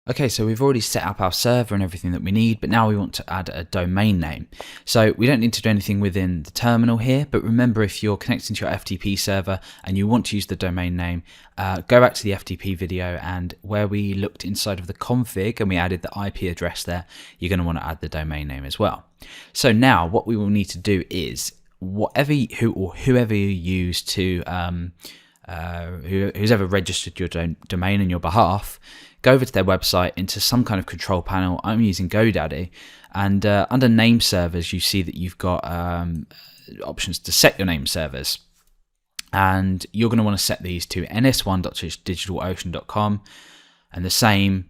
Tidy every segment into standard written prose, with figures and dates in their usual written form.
Okay, so we've already set up our server and everything that we need, but now we want to add a domain name. So we don't need to do anything within the terminal here, but remember, if you're connecting to your FTP server and you want to use the domain name, go back to the FTP video, and where we looked inside of the config and we added the IP address there, you're going to want to add the domain name as well. So now what we will need to do is whoever you use to who's ever registered your domain on your behalf, go over to their website into some kind of control panel. I'm using GoDaddy, and under name servers you see that you've got options to set your name servers, and you're going to want to set these to ns1.digitalocean.com, and the same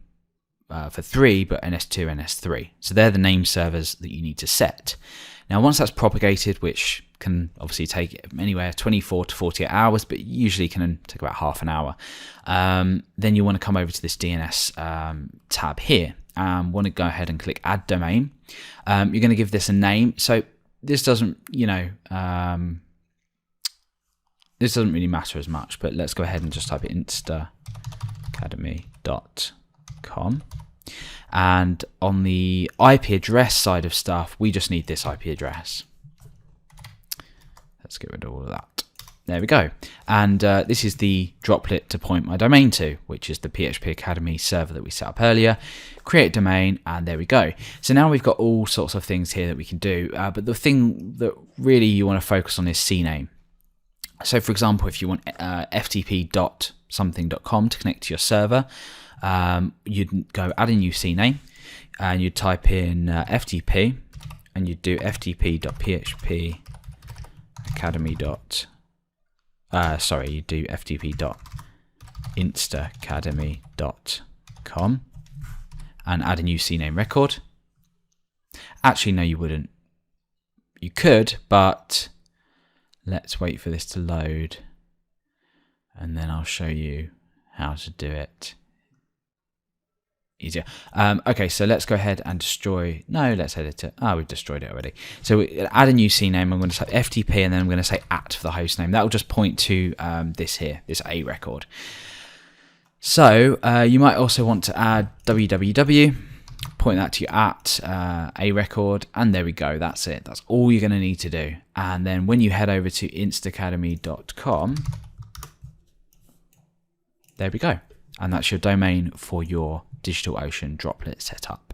for 3, but ns2, ns3. So they're the name servers that you need to set. Now once that's propagated, which can obviously take anywhere 24 to 48 hours, but usually can take about half an hour, then you want to come over to this DNS tab here and want to go ahead and click Add Domain. You're going to give this a name. So this doesn't, this doesn't really matter as much, but let's go ahead and just type it instaacademy.com. And on the IP address side of stuff, we just need this IP address. Let's get rid of all of that. There we go. And this is the droplet to point my domain to, which is the PHP Academy server that we set up earlier. Create domain, and there we go. So now we've got all sorts of things here that we can do, but the thing that really you want to focus on is CNAME. So for example, if you want ftp.something.com to connect to your server, you'd go add a new CNAME, and you'd type in FTP, and you'd do ftp.php academy. You do ftp.instaacademy.com and add a new CNAME record. Actually, no, you wouldn't. You could, but let's wait for this to load, and then I'll show you how to do it easier. Okay, so let's go ahead and destroy. No, let's edit it. We've destroyed it already. So add a new CNAME. I'm going to say FTP, and then I'm going to say @ for the host name. That will just point to this here, this A record. So you might also want to add www. Point that to your @ A record, and there we go. That's it. That's all you're going to need to do. And then when you head over to instaacademy.com, there we go. And that's your domain for your DigitalOcean droplet setup.